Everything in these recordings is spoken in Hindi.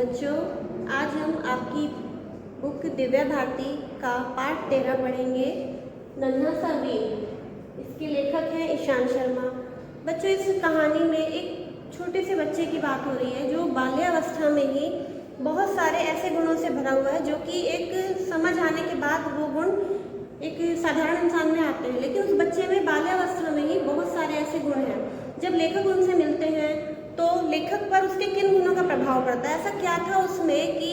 बच्चों, आज हम आपकी बुक दिव्या भारती का पाठ 13 पढ़ेंगे, नन्हा सा वीर। इसके लेखक हैं ईशान शर्मा। बच्चों, इस कहानी में एक छोटे से बच्चे की बात हो रही है जो बाल्यावस्था में ही बहुत सारे ऐसे गुणों से भरा हुआ है जो कि एक समझ आने के बाद वो गुण एक साधारण इंसान में आते हैं, लेकिन उस बच्चे में बाल्यावस्था में ही बहुत सारे ऐसे गुण हैं। जब लेखक उनसे मिलते हैं तो लेखक पर उसके किन गुणों का प्रभाव पड़ता है, ऐसा क्या था उसमें कि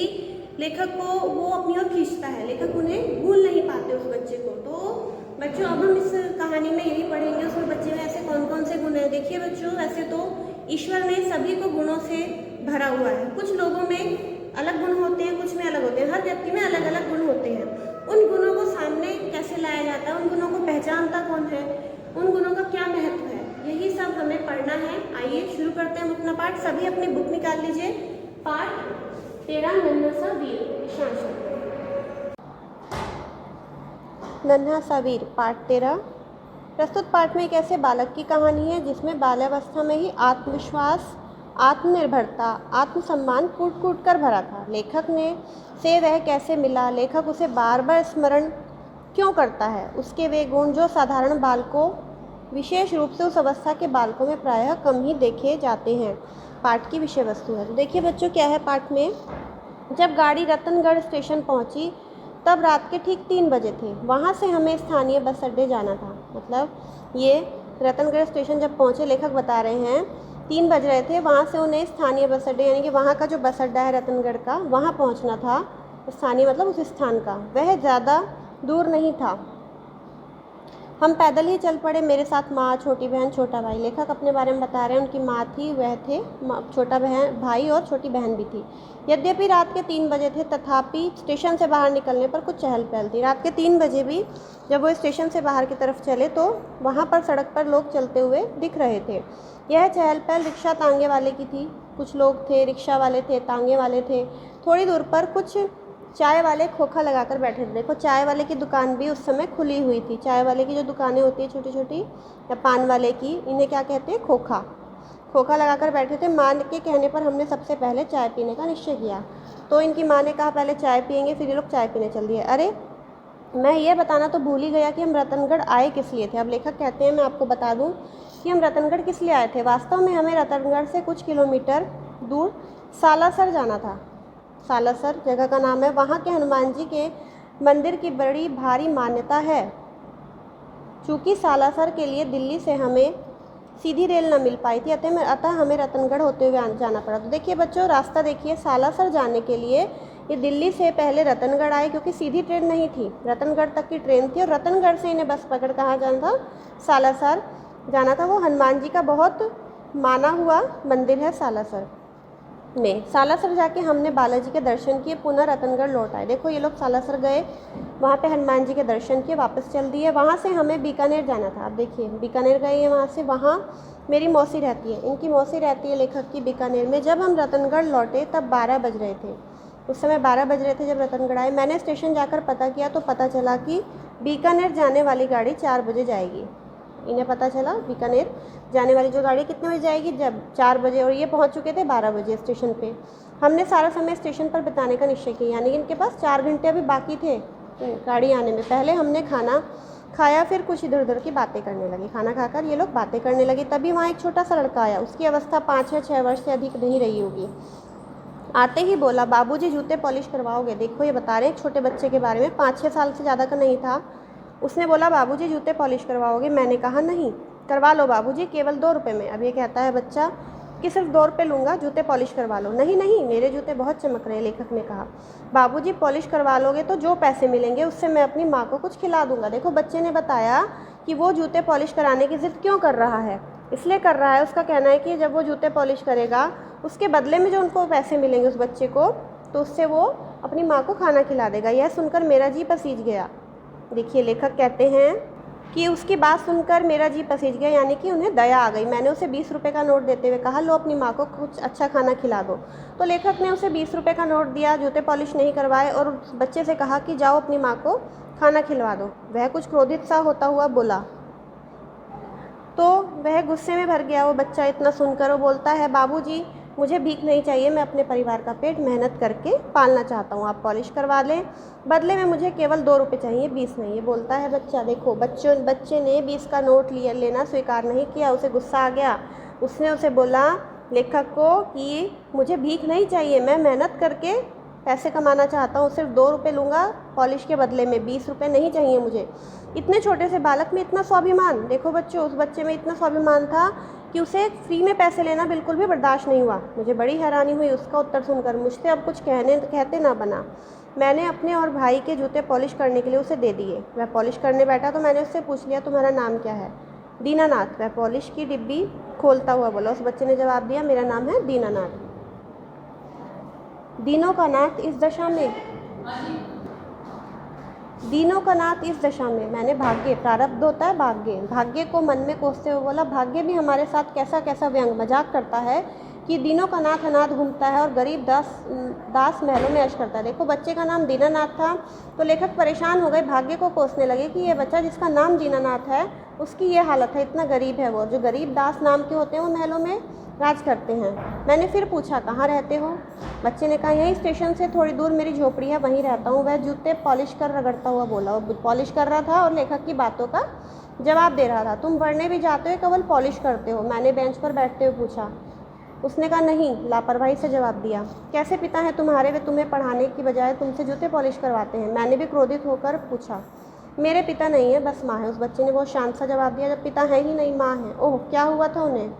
लेखक को वो अपनी ओर खींचता है, लेखक उन्हें भूल नहीं पाते उस बच्चे को। तो बच्चों, अब हम इस कहानी में यही पढ़ेंगे उसमें बच्चे में ऐसे कौन कौन से गुण हैं। देखिए बच्चों, वैसे तो ईश्वर ने सभी को गुणों से भरा हुआ है। कुछ लोगों में अलग गुण होते हैं, कुछ में अलग होते हैं, हर व्यक्ति में अलग अलग गुण होते हैं। उन गुणों को सामने कैसे लाया जाता है, उन गुणों को पहचानता कौन है, उन गुणों का क्या महत्व है, यही सब हमें पढ़ना है। आइए शुरू करते हैं हम अपना पाठ। सभी अपनी बुक निकाल लीजिए। पाठ 13, नन्हा सा वीर, ईशान शर्मा। नन्हा सा वीर, पाठ 13। प्रस्तुत पाठ में एक ऐसे बालक की कहानी है जिसमें बाल्यावस्था में ही आत्मविश्वास, आत्मनिर्भरता, आत्मसम्मान कूट कूट कर भरा था। लेखक ने से वह कैसे मिला, लेखक उसे बार बार स्मरण क्यों करता है, उसके वे गुण जो साधारण बालकों, विशेष रूप से उस अवस्था के बालकों में प्रायः कम ही देखे जाते हैं, पाठ की विषय वस्तु है। तो देखिए बच्चों, क्या है पाठ में। जब गाड़ी रतनगढ़ स्टेशन पहुंची तब रात के ठीक 3 बजे थे। वहां से हमें स्थानीय बस अड्डे जाना था। मतलब ये रतनगढ़ स्टेशन जब पहुंचे, लेखक बता रहे हैं 3 बज रहे थे, वहाँ से उन्हें स्थानीय बस अड्डे यानी कि वहाँ का जो बस अड्डा है रतनगढ़ का, वहाँ पहुँचना था। स्थानीय मतलब उस स्थान का। वह ज़्यादा दूर नहीं था। हम पैदल ही चल पड़े, मेरे साथ माँ, छोटी बहन, छोटा भाई। लेखक अपने बारे में बता रहे हैं, उनकी माँ थी, वह थे, छोटा भाई और छोटी बहन भी थी। यद्यपि रात के 3 बजे थे, तथापि स्टेशन से बाहर निकलने पर कुछ चहल पहल थी। रात के 3 बजे भी जब वो स्टेशन से बाहर की तरफ चले तो वहाँ पर सड़क पर लोग चलते हुए दिख रहे थे। यह चहल पहल रिक्शा तांगे वाले की थी। कुछ लोग थे, रिक्शा वाले थे, तांगे वाले थे। थोड़ी दूर पर कुछ चाय वाले खोखा लगाकर बैठे थे। देखो, चाय वाले की दुकान भी उस समय खुली हुई थी। चाय वाले की जो दुकानें होती है छोटी छोटी, या पान वाले की, इन्हें क्या कहते हैं, खोखा। खोखा लगाकर बैठे थे। माँ के कहने पर हमने सबसे पहले चाय पीने का निश्चय किया। तो इनकी माँ ने कहा पहले चाय पियेंगे, फिर ये लोग चाय पीने चल दिए। अरे, मैं ये बताना तो भूल ही गया कि हम रतनगढ़ आए किस लिए थे। अब लेखक कहते हैं, मैं आपको बता दूं कि हम रतनगढ़ किस लिए आए थे। वास्तव में हमें रतनगढ़ से कुछ किलोमीटर दूर सालासर जाना था। सालासर जगह का नाम है। वहाँ के हनुमान जी के मंदिर की बड़ी भारी मान्यता है। चूँकि सालासर के लिए दिल्ली से हमें सीधी रेल न मिल पाई थी, अतः हमें रतनगढ़ होते हुए जाना पड़ा। तो देखिए बच्चों, रास्ता देखिए। सालासर जाने के लिए ये दिल्ली से पहले रतनगढ़ आए, क्योंकि सीधी ट्रेन नहीं थी, रतनगढ़ तक की ट्रेन थी, और रतनगढ़ से इन्हें बस पकड़ कहाँ जाना था, सालासर जाना था। वो हनुमान जी का बहुत माना हुआ मंदिर है सालासर में। सालासर जाके हमने बालाजी के दर्शन किए, पुनः रतनगढ़ लौट आए। देखो, ये लोग सालासर गए, वहाँ पे हनुमान जी के दर्शन किए, वापस चल दिए। वहाँ से हमें बीकानेर जाना था। आप देखिए, बीकानेर गए हैं वहाँ से। वहाँ मेरी मौसी रहती है, इनकी मौसी रहती है लेखक की बीकानेर में। जब हम रतनगढ़ लौटे तब 12 बज रहे थे। उस समय 12 बज रहे थे जब रतनगढ़ आए। मैंने स्टेशन जाकर पता किया तो पता चला कि बीकानेर जाने वाली गाड़ी 4 बजे जाएगी। इन्हें पता चला बीकानेर जाने वाली जो गाड़ी कितने बजे जाएगी, जब 4 बजे, और ये पहुंच चुके थे 12 बजे स्टेशन पे। हमने सारा समय स्टेशन पर बिताने का निश्चय किया, यानी कि इनके पास 4 घंटे अभी बाकी थे गाड़ी आने में। पहले हमने खाना खाया, फिर कुछ इधर उधर की बातें करने लगे। खाना खाकर ये लोग बातें करने लगे। तभी वहाँ एक छोटा सा लड़का आया। उसकी अवस्था 5 या 6 वर्ष से अधिक नहीं रही होगी। आते ही बोला, बाबूजी जूते पॉलिश करवाओगे। देखो, ये बता रहे हैं छोटे बच्चे के बारे में, 5-6 साल से ज़्यादा का नहीं था। उसने बोला, बाबूजी जूते पॉलिश करवाओगे। मैंने कहा नहीं। करवा लो बाबूजी, केवल 2 रुपये में। अब ये कहता है बच्चा कि सिर्फ 2 रुपये लूँगा, जूते पॉलिश करवा लो। नहीं नहीं, मेरे जूते बहुत चमक रहे हैं। लेखक ने कहा, बाबूजी पॉलिश करवा लोगे तो जो पैसे मिलेंगे उससे मैं अपनी माँ को कुछ खिला दूँगा। देखो, बच्चे ने बताया कि वो जूते पॉलिश कराने की ज़िद क्यों कर रहा है। इसलिए कर रहा है, उसका कहना है कि जब वो जूते पॉलिश करेगा, उसके बदले में जो उनको पैसे मिलेंगे उस बच्चे को, तो उससे वो अपनी माँ को खाना खिला देगा। यह सुनकर मेरा जी पसीज गया। देखिए, लेखक कहते हैं कि उसकी बात सुनकर मेरा जी पसीज गया, यानी कि उन्हें दया आ गई। मैंने उसे 20 रुपये का नोट देते हुए कहा, लो अपनी माँ को कुछ अच्छा खाना खिला दो। तो लेखक ने उसे 20 रुपये का नोट दिया, जूते पॉलिश नहीं करवाए, और उस बच्चे से कहा कि जाओ अपनी माँ को खाना खिलवा दो। वह कुछ क्रोधित सा होता हुआ बोला, तो वह गुस्से में भर गया वो बच्चा। इतना सुनकर वो बोलता है, बाबूजी मुझे भीख नहीं चाहिए, मैं अपने परिवार का पेट मेहनत करके पालना चाहता हूँ, आप पॉलिश करवा लें, बदले में मुझे केवल 2 रुपये चाहिए, 20 नहीं। ये बोलता है बच्चा। देखो बच्चे ने 20 का नोट लेना स्वीकार नहीं किया, उसे गुस्सा आ गया। उसने उसे बोला लेखक को कि मुझे भीख नहीं चाहिए, मैं मेहनत करके पैसे कमाना चाहता हूँ, सिर्फ 2 रुपये लूँगा पॉलिश के बदले में, 20 रुपये नहीं चाहिए मुझे। इतने छोटे से बालक में इतना स्वाभिमान! देखो बच्चों, उस बच्चे में इतना स्वाभिमान था कि उसे फ्री में पैसे लेना बिल्कुल भी बर्दाश्त नहीं हुआ। मुझे बड़ी हैरानी हुई उसका उत्तर सुनकर। मुझसे अब कुछ कहते ना बना। मैंने अपने और भाई के जूते पॉलिश करने के लिए उसे दे दिए। वह पॉलिश करने बैठा तो मैंने उससे पूछ लिया, तुम्हारा नाम क्या है? दीनानाथ। वह पॉलिश की डिब्बी खोलता हुआ बोला। उस बच्चे ने जवाब दिया, मेरा नाम है दीनानाथ। दीनों का नाथ इस दशा में, दीनों का नाथ इस दशा में, मैंने भाग्य, प्रारब्ध होता है भाग्य, भाग्य को मन में कोसते हुए बोला। भाग्य भी हमारे साथ कैसा कैसा व्यंग मजाक करता है कि दीनों का नाथ अनाथ घूमता है और गरीब दास महलों में ऐश करता है। देखो बच्चे का नाम दीनानाथ था तो लेखक परेशान हो गए, भाग्य को कोसने लगे कि ये बच्चा जिसका नाम दीनानाथ है उसकी ये हालत है, इतना गरीब है वो। जो गरीब दास नाम के होते हैं वो महलों में राज करते हैं। मैंने फिर पूछा, कहाँ रहते हो? बच्चे ने कहा, यहीं स्टेशन से थोड़ी दूर मेरी झोपड़ी है, वहीं रहता हूँ। वह जूते पॉलिश कर रगड़ता हुआ बोला। वो पॉलिश कर रहा था और लेखक की बातों का जवाब दे रहा था। तुम पढ़ने भी जाते हो, केवल पॉलिश करते हो? मैंने बेंच पर बैठते हुए पूछा। उसने कहा, नहीं, लापरवाही से जवाब दिया। कैसे पिता है तुम्हारे, वे तुम्हें पढ़ाने की बजाय तुमसे जूते पॉलिश करवाते हैं? मैंने भी क्रोधित होकर पूछा। मेरे पिता नहीं है, बस माँ है। उस बच्चे ने बहुत शांत सा जवाब दिया। जब पिता है ही नहीं, माँ है। ओह, क्या हुआ था उन्हें?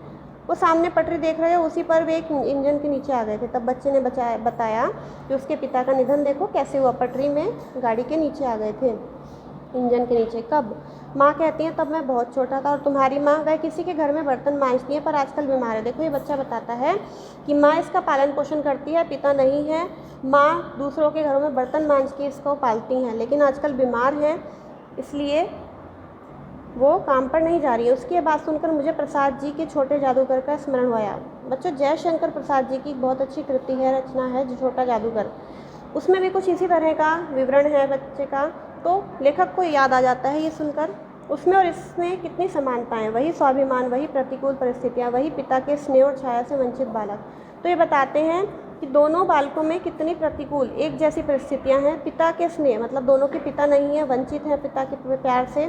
वो सामने पटरी देख रहे हो, उसी पर वे एक इंजन के नीचे आ गए थे। तब बच्चे ने बताया कि उसके पिता का निधन देखो कैसे हुआ, पटरी में गाड़ी के नीचे आ गए थे, इंजन के नीचे। कब? माँ कहती हैं तब मैं बहुत छोटा था। और तुम्हारी माँ? वह किसी के घर में बर्तन मांजती है पर आजकल बीमार है। देखो ये बच्चा बताता है कि माँ इसका पालन पोषण करती है, पिता नहीं है। माँ दूसरों के घरों में बर्तन मांज के इसको पालती हैं, लेकिन आजकल बीमार है इसलिए वो काम पर नहीं जा रही है। उसकी ये बात सुनकर मुझे प्रसाद जी के छोटे जादूगर का स्मरण हुआ। बच्चों, जयशंकर प्रसाद जी की बहुत अच्छी कृति है, रचना है जो छोटा जादूगर, उसमें भी कुछ इसी तरह का विवरण है बच्चे का। तो लेखक को याद आ जाता है ये सुनकर, उसमें और इसमें कितनी समानताएं, वही स्वाभिमान, वही प्रतिकूल परिस्थितियां, वही पिता के स्नेह और छाया से वंचित बालक। तो ये बताते हैं कि दोनों बालकों में कितनी प्रतिकूल एक जैसी परिस्थितियां हैं। पिता के स्नेह मतलब दोनों के पिता नहीं है, वंचित हैं पिता के प्यार से।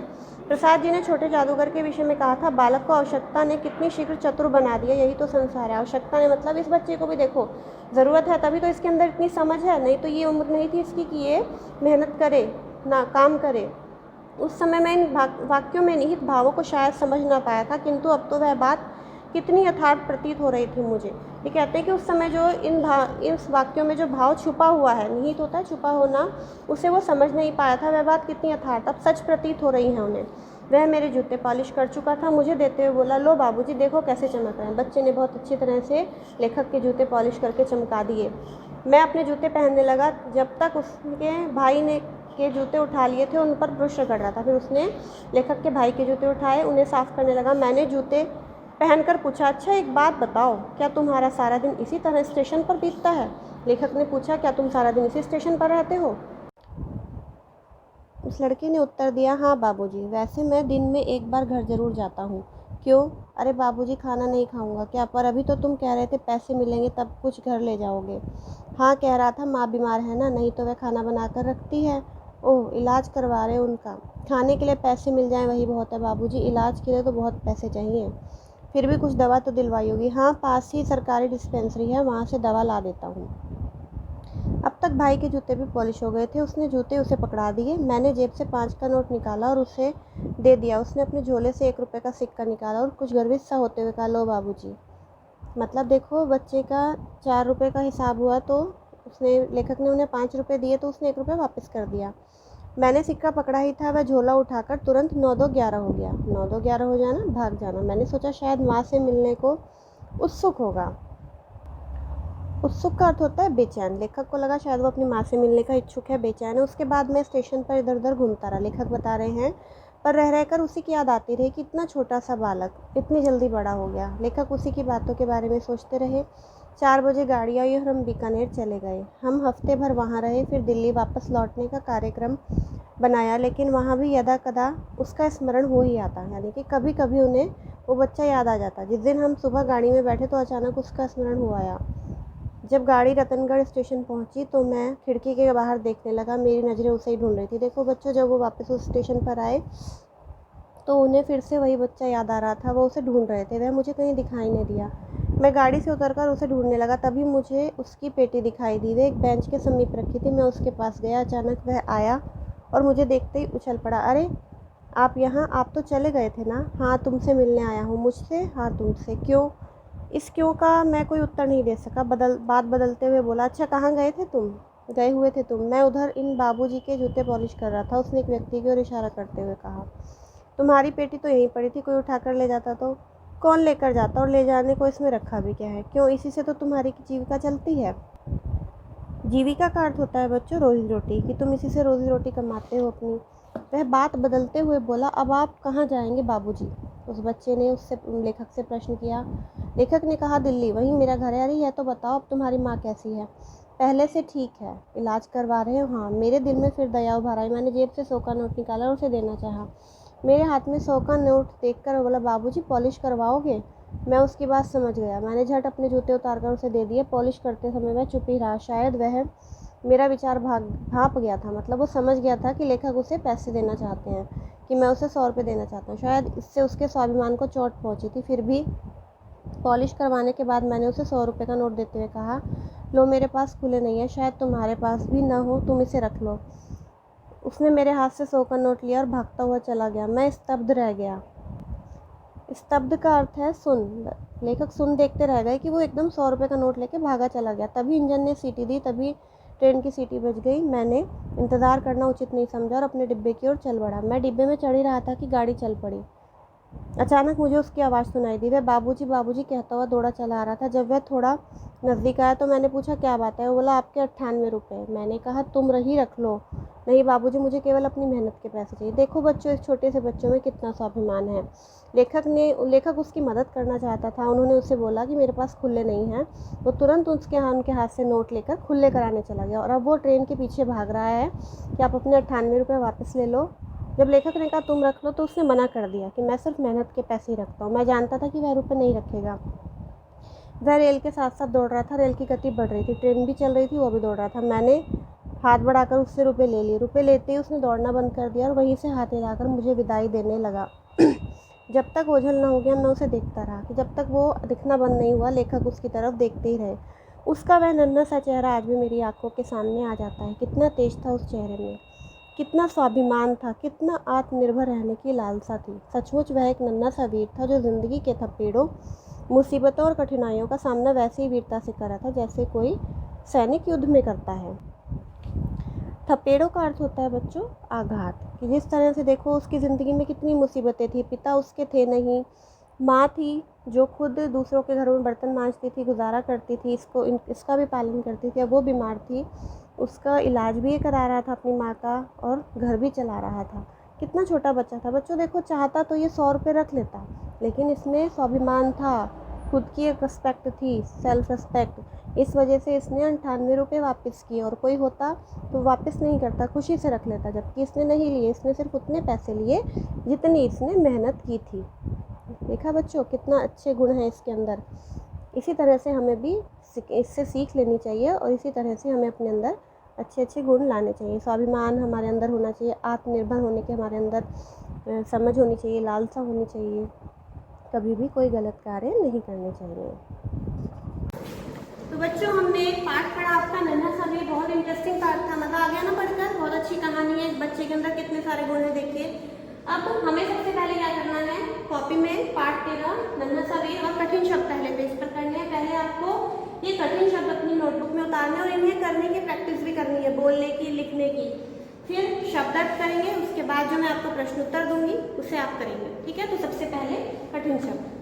प्रसाद जी ने छोटे जादूगर के विषय में कहा था, बालक को आवश्यकता ने कितनी शीघ्र चतुर बना दिया, यही तो संसार है। आवश्यकता ने मतलब इस बच्चे को भी देखो ज़रूरत है, तभी तो इसके अंदर इतनी समझ है, नहीं तो ये उम्र नहीं थी इसकी कि ये मेहनत करे ना काम करे। उस समय मैं इन वाक्यों में निहित भावों को शायद समझ ना पाया था, किंतु अब तो वह बात कितनी यथार्थ प्रतीत हो रही थी मुझे। ये कहते हैं कि उस समय जो इस वाक्यों में जो भाव छुपा हुआ है, निहित होता है छुपा होना, उसे वो समझ नहीं पाया था। वह बात कितनी यथार्थ अब सच प्रतीत हो रही है उन्हें। वह मेरे जूते पॉलिश कर चुका था, मुझे देते हुए बोला, लो बाबूजी देखो कैसे चमक रहे हैं। बच्चे ने बहुत अच्छी तरह से लेखक के जूते पॉलिश करके चमका दिए। मैं अपने जूते पहनने लगा, जब तक उसके भाई ने के जूते उठा लिए थे उन पर ब्रश रगड़ रहा था। फिर उसने लेखक के भाई के जूते उठाए, उन्हें साफ करने लगा। मैंने जूते पहनकर पूछा, अच्छा एक बात बताओ, क्या तुम्हारा सारा दिन इसी तरह स्टेशन पर बीतता है? लेखक ने पूछा, क्या तुम सारा दिन इसी स्टेशन पर रहते हो? उस लड़के ने उत्तर दिया, हाँ बाबूजी, वैसे मैं दिन में एक बार घर जरूर जाता हूँ। क्यों? अरे बाबूजी खाना नहीं खाऊंगा क्या? पर अभी तो तुम कह रहे थे पैसे मिलेंगे तब कुछ घर ले जाओगे। हाँ कह रहा था, माँ बीमार है ना, नहीं तो वह खाना बना कर रखती है। ओह, इलाज करवा रहे उनका, खाने के लिए पैसे मिल जाएं वही बहुत है बाबूजी, इलाज के लिए तो बहुत पैसे चाहिए। फिर भी कुछ दवा तो दिलवाई होगी। हाँ, पास ही सरकारी डिस्पेंसरी है, वहाँ से दवा ला देता हूँ। अब तक भाई के जूते भी पॉलिश हो गए थे। उसने जूते उसे पकड़ा दिए। मैंने जेब से 5 का नोट निकाला और उसे दे दिया। उसने अपने झोले से 1 रुपये का सिक्का निकाला और कुछ गर्वित सा होते हुए कहा, लो बाबूजी। मतलब देखो बच्चे का 4 रुपये का हिसाब हुआ तो लेखक ने उन्हें 5 रुपये दिए तो उसने 1 रुपये वापस कर दिया। मैंने सिक्का पकड़ा ही था, वह झोला उठाकर तुरंत 9-2-11 हो गया। 9-2-11 हो जाना, भाग जाना। मैंने सोचा शायद माँ से मिलने को उत्सुक होगा। उत्सुक का अर्थ होता है बेचैन। लेखक को लगा शायद वो अपनी माँ से मिलने का इच्छुक है, बेचैन है। उसके बाद मैं स्टेशन पर इधर उधर घूमता रहा, लेखक बता रहे हैं, पर रह रहकर उसी की याद आती रही कि इतना छोटा सा बालक इतनी जल्दी बड़ा हो गया। लेखक उसी की बातों के बारे में सोचते रहे। 4 बजे गाड़ी आई और हम बीकानेर चले गए। हम हफ्ते भर वहाँ रहे, फिर दिल्ली वापस लौटने का कार्यक्रम बनाया, लेकिन वहाँ भी यदा कदा उसका स्मरण हो ही आता, यानी कि कभी कभी उन्हें वो बच्चा याद आ जाता। जिस दिन हम सुबह गाड़ी में बैठे तो अचानक उसका स्मरण हुआ आया। जब गाड़ी रतनगढ़ स्टेशन पहुंची तो मैं खिड़की के बाहर देखने लगा। मेरी नज़रें उसे ही ढूंढ रही थी। देखो बच्चों, जब वो वापस उस स्टेशन पर आए तो उन्हें फिर से वही बच्चा याद आ रहा था। वो उसे ढूंढ रहे थे। वह मुझे कहीं दिखाई नहीं दिया। मैं गाड़ी से उतरकर उसे ढूंढने लगा। तभी मुझे उसकी पेटी दिखाई दी। वह एक बेंच के समीप रखी थी। मैं उसके पास गया। अचानक वह आया और मुझे देखते ही उछल पड़ा। अरे आप यहाँ, आप तो चले गए थे ना। हाँ, तुमसे मिलने आया हूँ। मुझसे? हाँ, तुमसे। क्यों? इस क्यों का मैं कोई उत्तर नहीं दे सका। बात बदलते हुए बोला, अच्छा कहाँ गए थे तुम? गए हुए थे तुम? मैं उधर इन बाबूजी के जूते पॉलिश कर रहा था। उसने एक व्यक्ति की ओर इशारा करते हुए कहा। तुम्हारी पेटी तो यहीं पड़ी थी, कोई उठाकर ले जाता तो? कौन लेकर जाता, और ले जाने को इसमें रखा भी क्या है? क्यों, इसी से तो तुम्हारी जीविका चलती है। जीविका का अर्थ होता है बच्चों रोजी रोटी, कि तुम इसी से रोजी रोटी कमाते हो अपनी। वह बात बदलते हुए बोला, अब आप कहाँ जाएंगे बाबूजी? उस बच्चे ने उससे लेखक से प्रश्न किया। लेखक ने कहा, दिल्ली, वही मेरा घर है। अरे यह तो बताओ, अब तुम्हारी माँ कैसी है? पहले से ठीक है। इलाज करवा रहे हो? हाँ। मेरे दिल में फिर दया उभर आई। मैंने जेब से 100 का नोट निकाला और उसे देना चाहा। मेरे हाथ में 100 का नोट देखकर बोला, बाबूजी पॉलिश करवाओगे? मैं उसकी बात समझ गया। मैंने झट अपने जूते उतारकर उसे दे दिए। पॉलिश करते समय मैं चुप ही रहा। शायद वह मेरा विचार भाप गया था। मतलब वो समझ गया था कि लेखक उसे पैसे देना चाहते हैं, कि मैं उसे 100 रुपये देना चाहता हूँ। शायद इससे उसके स्वाभिमान को चोट पहुँची थी। फिर भी पॉलिश करवाने के बाद मैंने उसे 100 रुपये का नोट देते हुए कहा, लो, मेरे पास खुले नहीं है, शायद तुम्हारे पास भी ना हो, तुम इसे रख लो। उसने मेरे हाथ से 100 का नोट लिया और भागता हुआ चला गया। मैं स्तब्ध रह गया। स्तब्ध का अर्थ है सुन। लेखक सुन देखते रह गए कि वो एकदम 100 रुपये का नोट लेके भागा चला गया। तभी इंजन ने सीटी दी। तभी ट्रेन की सीटी बज गई। मैंने इंतज़ार करना उचित नहीं समझा और अपने डिब्बे की ओर चल बढ़ा। मैं डिब्बे में चढ़ ही रहा था कि गाड़ी चल पड़ी। अचानक मुझे उसकी आवाज़ सुनाई दी। वह बाबूजी बाबूजी कहता हुआ दौड़ा चला आ रहा था। जब वह थोड़ा नज़दीक आया तो मैंने पूछा, क्या बात है? वो बोला, आपके 98 रुपये। मैंने कहा, तुम रही रख लो। नहीं बाबूजी, मुझे केवल अपनी मेहनत के पैसे चाहिए। देखो बच्चों, इस छोटे से बच्चों में कितना स्वाभिमान है। लेखक उसकी मदद करना चाहता था। उन्होंने उससे बोला कि मेरे पास खुले नहीं हैं। वो तुरंत उनके हाथ से नोट लेकर खुले कराने चला गया और अब वो ट्रेन के पीछे भाग रहा है कि आप अपने 98 रुपये वापस ले लो। जब लेखक ने कहा तुम रख लो तो उसने मना कर दिया कि मैं सिर्फ मेहनत के पैसे ही रखता हूँ। मैं जानता था कि वह रुपये नहीं रखेगा। वह रेल के साथ साथ दौड़ रहा था। रेल की गति बढ़ रही थी। ट्रेन भी चल रही थी, वो भी दौड़ रहा था। मैंने हाथ बढ़ाकर उससे रुपये ले लिए। रुपये लेते ही उसने दौड़ना बंद कर दिया और वहीं से हाथ हिलाकर मुझे विदाई देने लगा। जब तक ओझल न हो गया मैं उसे देखता रहा कि जब तक वो दिखना बंद नहीं हुआ। लेखक उसकी तरफ देखते ही रहे। उसका वह नन्हा सा चेहरा आज भी मेरी आंखों के सामने आ जाता है। कितना तेज था उस चेहरे में, कितना स्वाभिमान था, कितना आत्मनिर्भर रहने की लालसा थी। सचमुच वह एक नन्हा सा वीर था जो ज़िंदगी के थपेड़ों, मुसीबतों और कठिनाइयों का सामना वैसे ही वीरता से कर रहा था जैसे कोई सैनिक युद्ध में करता है। थपेड़ों का अर्थ होता है बच्चों आघात, कि जिस तरह से देखो उसकी ज़िंदगी में कितनी मुसीबतें थी। पिता उसके थे नहीं, माँ थी जो खुद दूसरों के घरों में बर्तन मांजती थी, गुजारा करती थी, इसका भी पालन करती थी। अब वो बीमार थी, उसका इलाज भी करा रहा था अपनी माँ का और घर भी चला रहा था। कितना छोटा बच्चा था। बच्चों देखो, चाहता तो ये 100 रुपये रख लेता, लेकिन इसमें स्वाभिमान था, खुद की एक रिस्पेक्ट थी, सेल्फ रिस्पेक्ट। इस वजह से इसने 98 रुपये वापस किए। और कोई होता तो वापस नहीं करता, खुशी से रख लेता, जबकि इसने नहीं लिए। इसने सिर्फ उतने पैसे लिए जितनी इसने मेहनत की थी। देखा बच्चों, कितना अच्छे गुण हैं इसके अंदर। इसी तरह से हमें भी इससे सीख लेनी चाहिए और इसी तरह से हमें अपने अंदर अच्छे अच्छे गुण लाने चाहिए। स्वाभिमान हमारे अंदर होना चाहिए, आत्मनिर्भर होने के हमारे अंदर समझ होनी चाहिए, लालसा होनी चाहिए। कभी भी कोई गलत कार्य नहीं करने चाहिए। तो बच्चों, हमने एक पाठ पढ़ा आपका नन्हा सा वीर। बहुत इंटरेस्टिंग पाठ था, मज़ा आ गया ना पढ़कर? बहुत अच्छी कहानी है। बच्चे के अंदर कितने सारे गुण हैं देखिए। अब हमें सबसे पहले क्या करना है, कॉपी में पाठ 13 नन्हा सा वीर और कठिन शब्द पहले पेज पर करने हैं। पहले आपको ये कठिन शब्द अपनी नोटबुक में उतारने और इन्हें करने की प्रैक्टिस भी करनी है, बोलने की, लिखने की। फिर शब्द अर्थ करेंगे, उसके बाद जो मैं आपको प्रश्न उत्तर दूंगी उसे आप करेंगे, ठीक है? तो सबसे पहले कठिन शब्द।